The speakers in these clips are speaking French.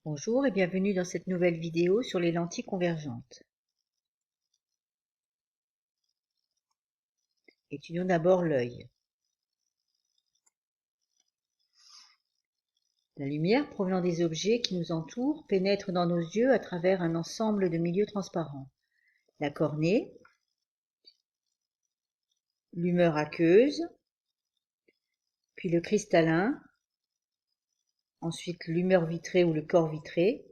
Bonjour et bienvenue dans cette nouvelle vidéo sur les lentilles convergentes. Étudions d'abord l'œil. La lumière provenant des objets qui nous entourent pénètre dans nos yeux à travers un ensemble de milieux transparents. La cornée, l'humeur aqueuse, puis le cristallin, ensuite l'humeur vitrée ou le corps vitré.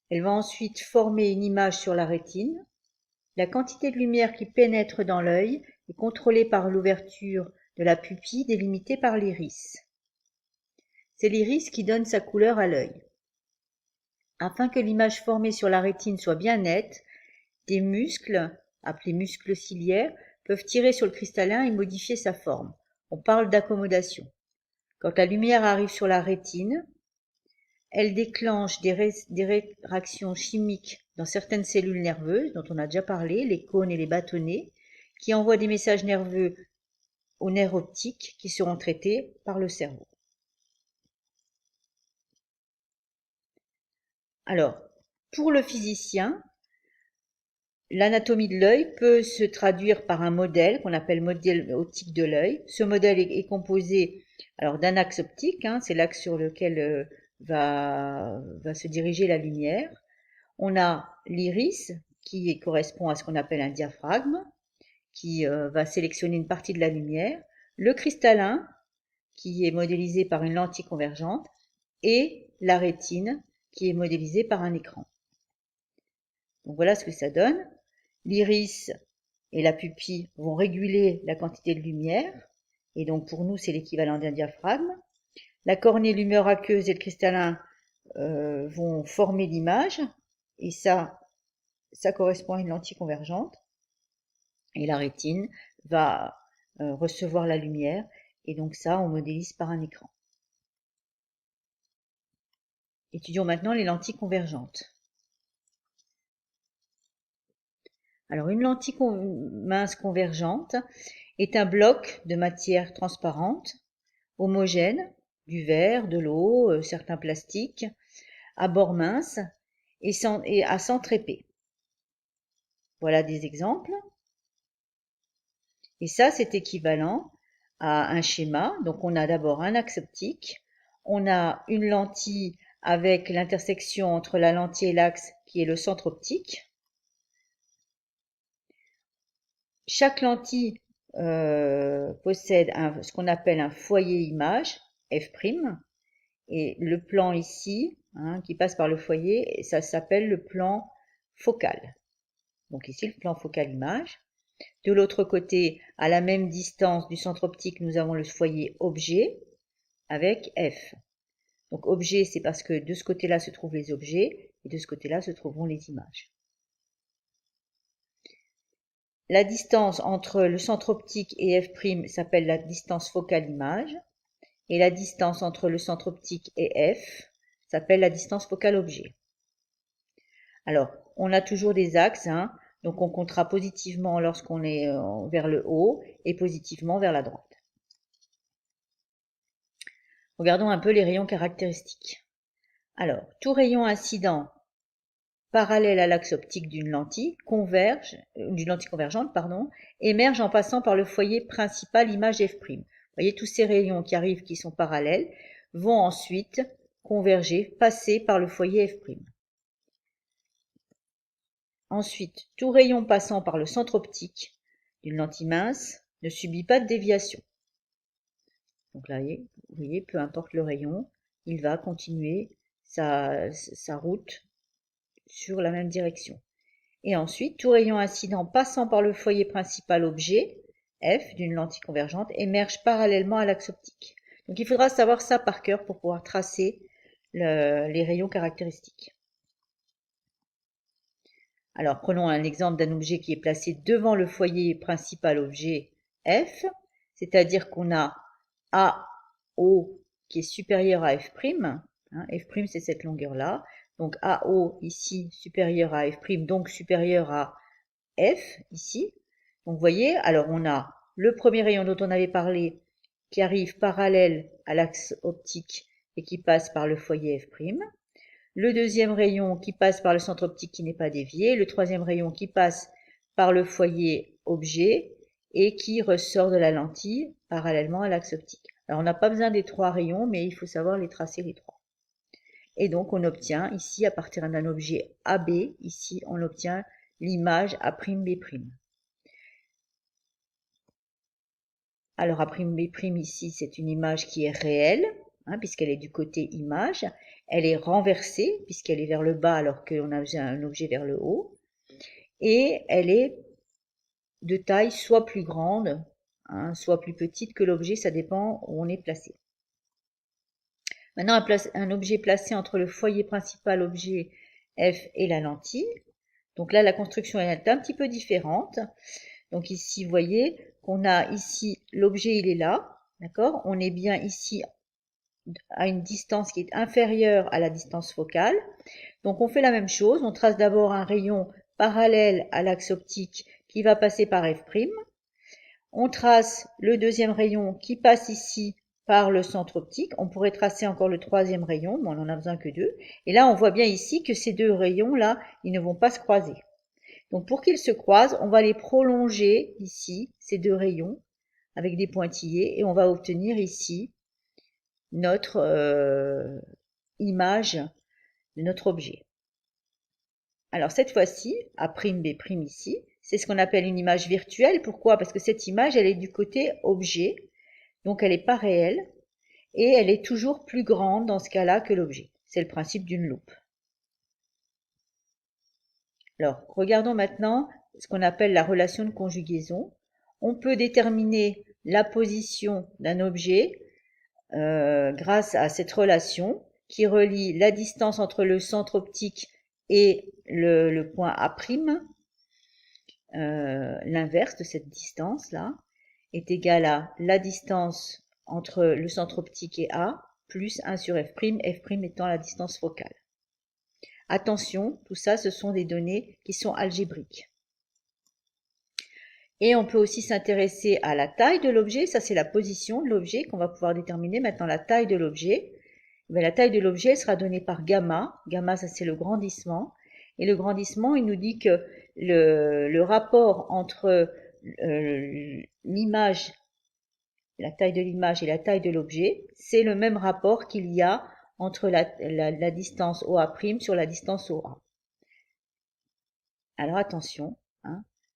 Elle va ensuite former une image sur la rétine. La quantité de lumière qui pénètre dans l'œil est contrôlée par l'ouverture de la pupille délimitée par l'iris. C'est l'iris qui donne sa couleur à l'œil. Afin que l'image formée sur la rétine soit bien nette, des muscles, appelés muscles ciliaires, peuvent tirer sur le cristallin et modifier sa forme. On parle d'accommodation. Quand la lumière arrive sur la rétine, elle déclenche des réactions chimiques dans certaines cellules nerveuses, dont on a déjà parlé, les cônes et les bâtonnets, qui envoient des messages nerveux aux nerfs optiques qui seront traités par le cerveau. Alors, pour le physicien, l'anatomie de l'œil peut se traduire par un modèle qu'on appelle modèle optique de l'œil. Ce modèle est composé d'un axe optique, c'est l'axe sur lequel va se diriger la lumière. On a l'iris qui correspond à ce qu'on appelle un diaphragme, qui va sélectionner une partie de la lumière, le cristallin qui est modélisé par une lentille convergente et la rétine qui est modélisée par un écran. Donc voilà ce que ça donne. L'iris et la pupille vont réguler la quantité de lumière, et donc pour nous c'est l'équivalent d'un diaphragme. La cornée, l'humeur aqueuse et le cristallin vont former l'image, et ça correspond à une lentille convergente. Et la rétine va recevoir la lumière, et donc ça on modélise par un écran. Étudions maintenant les lentilles convergentes. Alors une lentille mince convergente est un bloc de matière transparente, homogène, du verre, de l'eau, certains plastiques, à bord mince et à centre épais. Voilà des exemples. Et ça, c'est équivalent à un schéma. Donc on a d'abord un axe optique, on a une lentille avec l'intersection entre la lentille et l'axe qui est le centre optique. Chaque lentille possède ce qu'on appelle un foyer image, F', et le plan ici, qui passe par le foyer, ça s'appelle le plan focal. Donc ici, le plan focal image. De l'autre côté, à la même distance du centre optique, nous avons le foyer objet avec F. Donc objet, c'est parce que de ce côté-là se trouvent les objets, et de ce côté-là se trouveront les images. La distance entre le centre optique et F' s'appelle la distance focale image, et la distance entre le centre optique et F s'appelle la distance focale objet. Alors, on a toujours des axes, donc on comptera positivement lorsqu'on est vers le haut et positivement vers la droite. Regardons un peu les rayons caractéristiques. Alors, tout rayon incident parallèle à l'axe optique d'une lentille convergente, émerge en passant par le foyer principal image F'. Vous voyez, tous ces rayons qui arrivent, qui sont parallèles, vont ensuite converger, passer par le foyer F'. Ensuite, tout rayon passant par le centre optique d'une lentille mince ne subit pas de déviation. Donc là, vous voyez, peu importe le rayon, il va continuer sa route sur la même direction. Et ensuite, tout rayon incident passant par le foyer principal objet, F, d'une lentille convergente, émerge parallèlement à l'axe optique. Donc il faudra savoir ça par cœur pour pouvoir tracer les rayons caractéristiques. Alors prenons un exemple d'un objet qui est placé devant le foyer principal objet F, c'est-à-dire qu'on a AO qui est supérieur à F', F' c'est cette longueur-là, donc AO ici supérieur à F', donc supérieur à F ici. Donc vous voyez, alors on a le premier rayon dont on avait parlé qui arrive parallèle à l'axe optique et qui passe par le foyer F'. le deuxième rayon qui passe par le centre optique qui n'est pas dévié, le troisième rayon qui passe par le foyer objet et qui ressort de la lentille parallèlement à l'axe optique. Alors on n'a pas besoin des trois rayons, mais il faut savoir les tracer les trois. Et donc on obtient ici, à partir d'un objet AB, ici on obtient l'image A'B'. Alors A'B' ici, c'est une image qui est réelle, puisqu'elle est du côté image. Elle est renversée, puisqu'elle est vers le bas alors qu'on a un objet vers le haut. Et elle est de taille soit plus grande, soit plus petite que l'objet, ça dépend où on est placé. Maintenant, un objet placé entre le foyer principal objet F et la lentille. Donc là, la construction est un petit peu différente. Donc ici, vous voyez qu'on a ici, l'objet, il est là, d'accord? On est bien ici à une distance qui est inférieure à la distance focale. Donc on fait la même chose, on trace d'abord un rayon parallèle à l'axe optique qui va passer par F'. On trace le deuxième rayon qui passe ici par le centre optique. On pourrait tracer encore le troisième rayon, mais on n'en a besoin que deux. Et là, on voit bien ici que ces deux rayons-là, ils ne vont pas se croiser. Donc pour qu'ils se croisent, on va les prolonger ici, ces deux rayons, avec des pointillés, et on va obtenir ici notre image de notre objet. Alors cette fois-ci, A'B' ici, c'est ce qu'on appelle une image virtuelle. Pourquoi? Parce que cette image, elle est du côté objet, donc elle n'est pas réelle, et elle est toujours plus grande dans ce cas-là que l'objet. C'est le principe d'une loupe. Alors, regardons maintenant ce qu'on appelle la relation de conjugaison. On peut déterminer la position d'un objet grâce à cette relation qui relie la distance entre le centre optique et le point A'. L'inverse de cette distance-là est égal à la distance entre le centre optique et A plus 1 sur F', F' étant la distance focale. Attention, tout ça, ce sont des données qui sont algébriques. Et on peut aussi s'intéresser à la taille de l'objet. Ça, c'est la position de l'objet qu'on va pouvoir déterminer. Maintenant, la taille de l'objet. La taille de l'objet, elle sera donnée par gamma. Gamma, ça, c'est le grandissement. Et le grandissement, il nous dit que le rapport entre l'image, la taille de l'image et la taille de l'objet, c'est le même rapport qu'il y a entre la distance OA' sur la distance OA. Alors attention,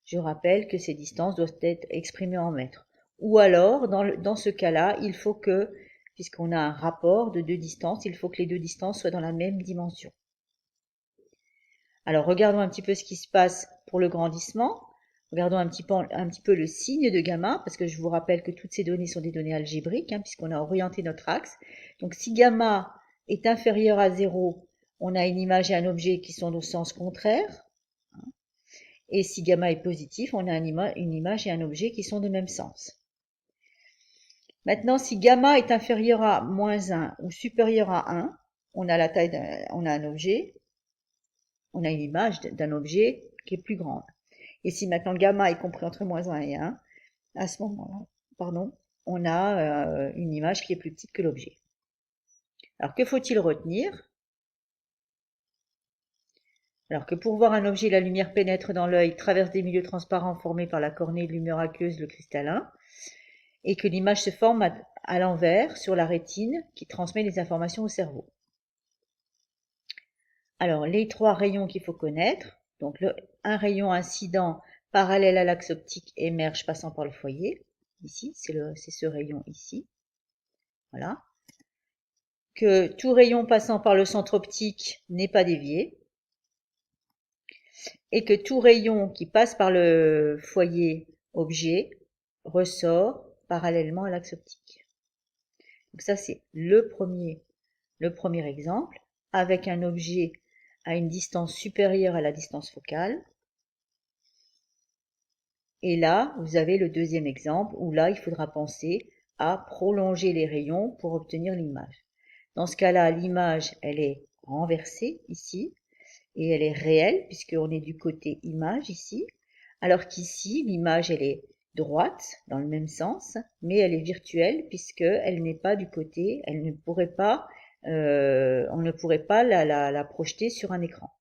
je rappelle que ces distances doivent être exprimées en mètres. Ou alors, dans ce cas-là, il faut que, puisqu'on a un rapport de deux distances, il faut que les deux distances soient dans la même dimension. Alors regardons un petit peu ce qui se passe pour le grandissement. Regardons un petit peu le signe de gamma, parce que je vous rappelle que toutes ces données sont des données algébriques, puisqu'on a orienté notre axe. Donc si gamma est inférieur à 0, on a une image et un objet qui sont au sens contraire. Et si gamma est positif, on a une image et un objet qui sont de même sens. Maintenant, si gamma est inférieur à moins 1 ou supérieur à 1, on a un objet, on a une image d'un objet qui est plus grande. Et si maintenant gamma est compris entre moins 1 et 1, à ce moment-là, on a une image qui est plus petite que l'objet. Alors, que faut-il retenir? Alors que pour voir un objet, la lumière pénètre dans l'œil, traverse des milieux transparents formés par la cornée de lumière aqueuse, le cristallin, et que l'image se forme à l'envers sur la rétine qui transmet les informations au cerveau. Alors, les trois rayons qu'il faut connaître, donc un rayon incident parallèle à l'axe optique émerge passant par le foyer, ici, c'est ce rayon ici, voilà. Que tout rayon passant par le centre optique n'est pas dévié, et que tout rayon qui passe par le foyer objet ressort parallèlement à l'axe optique. Donc ça, c'est le premier exemple, avec un objet à une distance supérieure à la distance focale. Et là, vous avez le deuxième exemple, où là, il faudra penser à prolonger les rayons pour obtenir l'image. Dans ce cas-là, l'image, elle est renversée ici, et elle est réelle, puisqu'on est du côté image ici, alors qu'ici, l'image, elle est droite, dans le même sens, mais elle est virtuelle, puisqu'elle n'est pas du côté, elle ne pourrait pas on ne pourrait pas la projeter sur un écran.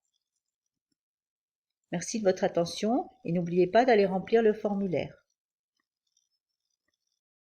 Merci de votre attention et n'oubliez pas d'aller remplir le formulaire.